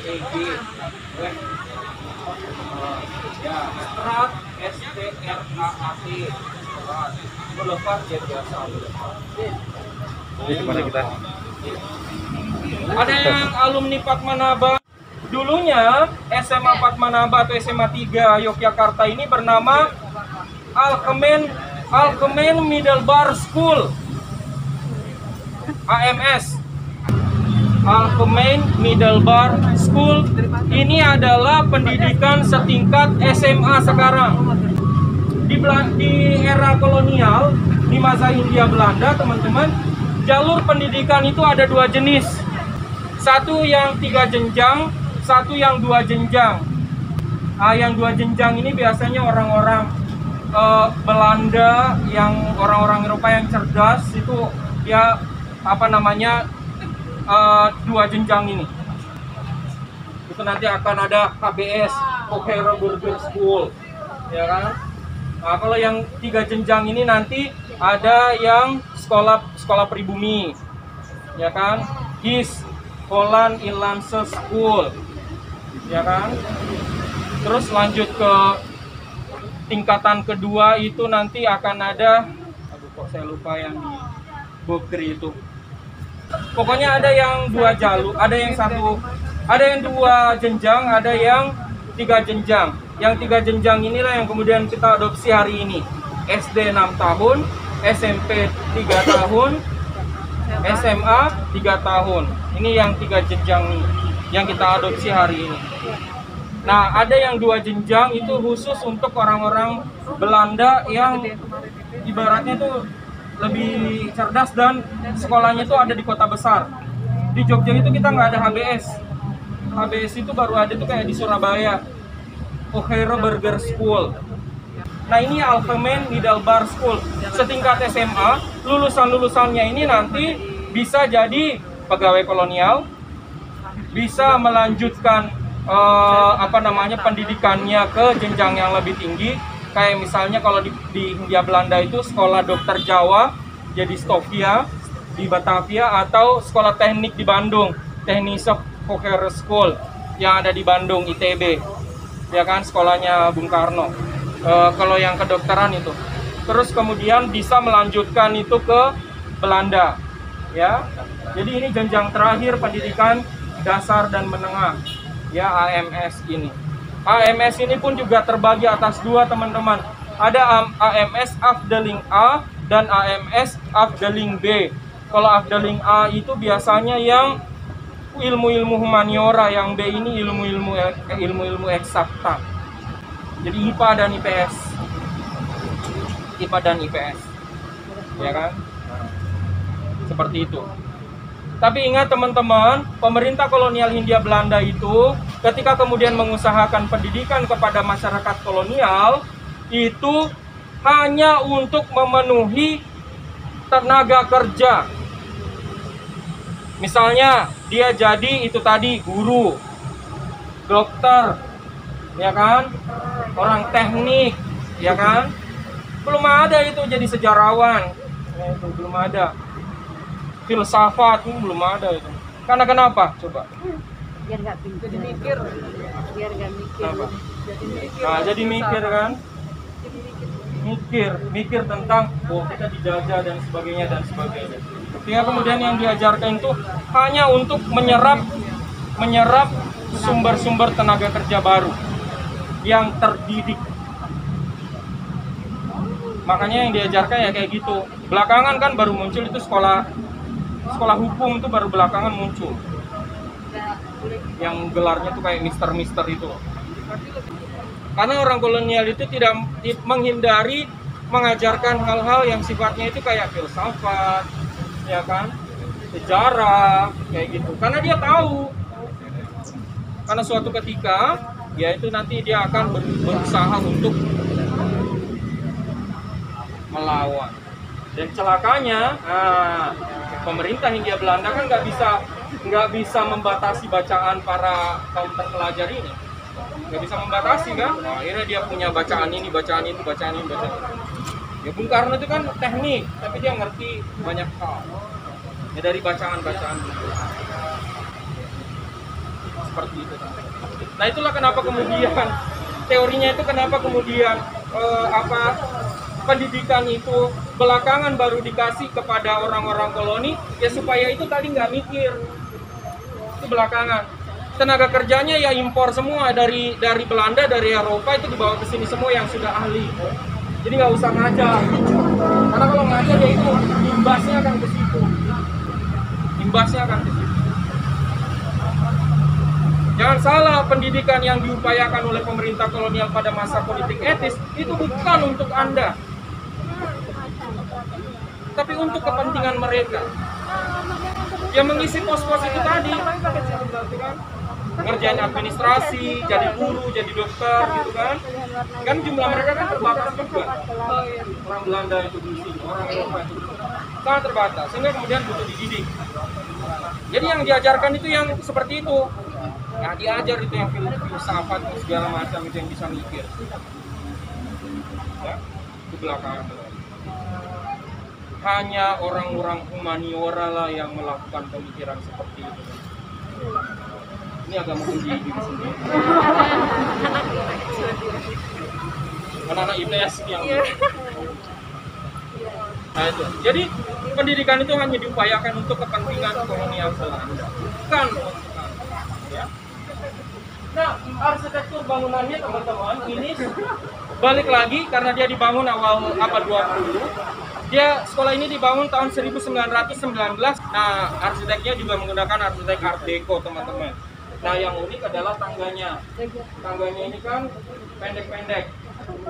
EG, ya, Strat, STRAAT, Boulevard ya biasa. Jadi kemana kita? Ada yang alumni Padmanaba. Dulunya SMA Padmanaba atau SMA 3 Yogyakarta ini bernama Alkemen Middle Bar School, AMS. Alkemen Middle Bar School ini adalah pendidikan setingkat SMA sekarang. Di era kolonial, di masa Hindia Belanda, teman-teman, jalur pendidikan itu ada dua jenis. Satu yang 3 jenjang, satu yang 2 jenjang. Yang 2 jenjang ini biasanya orang-orang Belanda, yang orang-orang Eropa yang cerdas itu ya dua jenjang ini. Itu nanti akan ada HBS, Hochschule Burger School, ya kan? Nah, kalau yang 3 jenjang ini nanti ada yang sekolah pribumi, ya kan? HIS, Holland Inlandse School, ya kan? Terus lanjut ke tingkatan kedua itu nanti akan ada, kok saya lupa yang di Bokri itu. Pokoknya ada yang 2 jalur, ada yang 2 jenjang, ada yang 3 jenjang. Yang 3 jenjang inilah yang kemudian kita adopsi hari ini. SD 6 tahun, SMP 3 tahun, SMA 3 tahun. Ini yang 3 jenjang yang kita adopsi hari ini. Nah, ada yang 2 jenjang itu khusus untuk orang-orang Belanda yang ibaratnya itu lebih cerdas dan sekolahnya itu ada di kota besar. Di Jogja itu kita nggak ada HBS. HBS itu baru ada tuh kayak di Surabaya, Hochschule Burger School. Nah, ini Alkemen Middle Bar School. Setingkat SMA, lulusannya ini nanti bisa jadi pegawai kolonial, bisa melanjutkan pendidikannya ke jenjang yang lebih tinggi. Kayak misalnya kalau di Hindia Belanda itu sekolah dokter Jawa jadi Stovia di Batavia, atau sekolah teknik di Bandung, Technische Hochschule School yang ada di Bandung, ITB, ya kan, sekolahnya Bung Karno. Kalau yang kedokteran itu, terus kemudian bisa melanjutkan itu ke Belanda, ya. Jadi ini jenjang terakhir pendidikan dasar dan menengah, ya, AMS ini. AMS ini pun juga terbagi atas 2, teman-teman. Ada AMS Afdeling A dan AMS Afdeling B. Kalau Afdeling A itu biasanya yang ilmu-ilmu humaniora, yang B ini ilmu-ilmu eksakta. Jadi IPA dan IPS. IPA dan IPS. Ya kan? Seperti itu. Tapi ingat teman-teman, pemerintah kolonial Hindia Belanda itu ketika kemudian mengusahakan pendidikan kepada masyarakat kolonial itu hanya untuk memenuhi tenaga kerja. Misalnya dia jadi itu tadi guru, dokter, ya kan, orang teknik, ya kan. Belum ada itu jadi sejarawan, itu belum ada. Filsafat itu belum ada itu. Karena kenapa? Coba. Biar nggak pintar. Jadi mikir. Biar nggak mikir. Kenapa? Jadi mikir. Nah, jadi mikir kan? Mikir tentang kita dijajah dan sebagainya. Sehingga kemudian yang diajarkan itu hanya untuk menyerap sumber-sumber tenaga kerja baru yang terdidik. Makanya yang diajarkan ya kayak gitu. Belakangan kan baru muncul itu sekolah hukum, itu baru belakangan muncul. Yang gelarnya tuh kayak mister itu. Karena orang kolonial itu tidak menghindari mengajarkan hal-hal yang sifatnya itu kayak filsafat, ya kan, sejarah, kayak gitu. Karena dia tahu, karena suatu ketika, ya itu nanti dia akan berusaha untuk melawan. Dan celakanya, pemerintah Hindia Belanda kan nggak bisa membatasi bacaan para kaum terpelajar ini. Nggak bisa membatasi kan? Nah, akhirnya dia punya bacaan ini, bacaan itu, bacaan ini, bacaan itu. Ya Bung Karno itu kan teknik, tapi dia ngerti banyak hal. Ya dari bacaan-bacaan itu. seperti itu. Nah itulah kenapa kemudian teorinya itu kenapa kemudian pendidikan itu belakangan baru dikasih kepada orang-orang koloni, ya supaya itu tadi nggak mikir, itu belakangan. Tenaga kerjanya ya impor semua dari Belanda, dari Eropa, itu dibawa ke sini semua yang sudah ahli. Jadi nggak usah ngajar, karena kalau ngajar ya itu imbasnya akan ke situ, imbasnya akan ke situ. Jangan salah, pendidikan yang diupayakan oleh pemerintah kolonial pada masa politik etis itu bukan untuk Anda, tapi untuk kepentingan mereka. Yang mengisi pos-pos itu tadi, ngerjain administrasi, jadi guru, jadi dokter, gitu kan. Kan jumlah mereka kan terbatas juga. Orang Belanda itu di sini, orang Eropa itu sangat terbatas, sehingga kemudian butuh dididik. Jadi yang diajarkan itu yang seperti itu. Nah, diajar itu yang filsafat segala macam itu yang bisa mikir. Ya, itu belakangan. Hanya orang-orang humaniora lah yang melakukan pemikiran seperti itu. Ini agak menguji diri sendiri. Anak-anak IPS yang nah itu. Jadi pendidikan itu hanya diupayakan untuk kepentingan kolonial Belanda, bukan untuk Anda, ya. Nah, arsitektur bangunannya teman-teman ini balik lagi karena dia dibangun awal abad 20. Dia sekolah ini dibangun tahun 1919. Nah, arsiteknya juga menggunakan arsitek Art Deco, teman-teman. Nah, yang unik adalah tangganya. Tangganya ini kan pendek-pendek.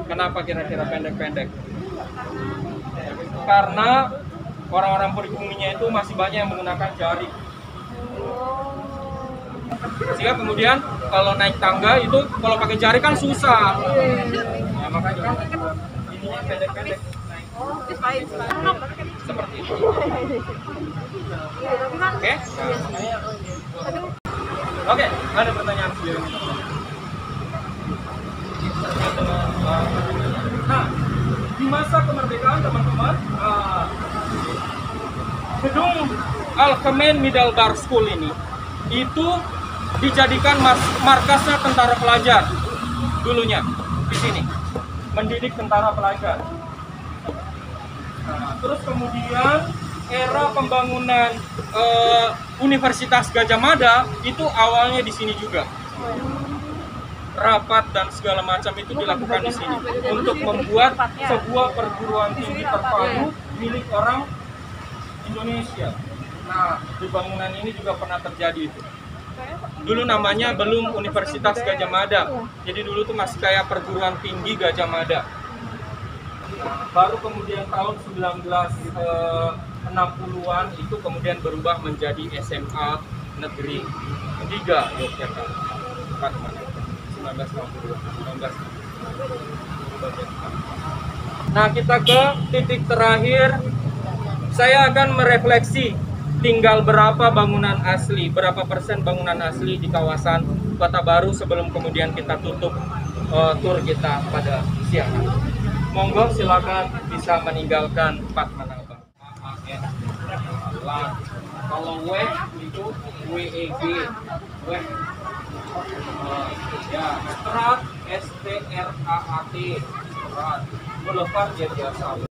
Kenapa kira-kira pendek-pendek? Karena orang-orang pribuminya itu masih banyak yang menggunakan jari. Sehingga kemudian kalau naik tangga itu kalau pakai jari kan susah. Ya, makanya kan ininya pendek-pendek. Seperti itu. Oke? Oke, ada pertanyaan sebelum ini. Nah, di masa kemerdekaan teman-teman, gedung Algemeen Middelbaar School ini itu dijadikan markasnya tentara pelajar dulunya di sini, mendidik tentara pelajar. Nah, terus kemudian era pembangunan Universitas Gadjah Mada itu awalnya di sini juga. Rapat dan segala macam itu dilakukan di sini untuk membuat sebuah perguruan tinggi terpadu milik orang Indonesia. Nah, di bangunan ini juga pernah terjadi itu. Dulu namanya belum Universitas Gadjah Mada, jadi dulu tuh masih kayak perguruan tinggi Gadjah Mada. Baru kemudian tahun 1960-an itu kemudian berubah menjadi SMA Negeri 3 Yogyakarta. 1960. Nah, kita ke titik terakhir. Saya akan merefleksi tinggal berapa bangunan asli, berapa persen bangunan asli di kawasan Kota Baru sebelum kemudian kita tutup tur kita pada siang hari. Monggo silakan bisa meninggalkan Pak Manaba. Kalau W itu WEG, WEG. Ya, Strat, STRAAT, Strat. Boulevard ya biasa.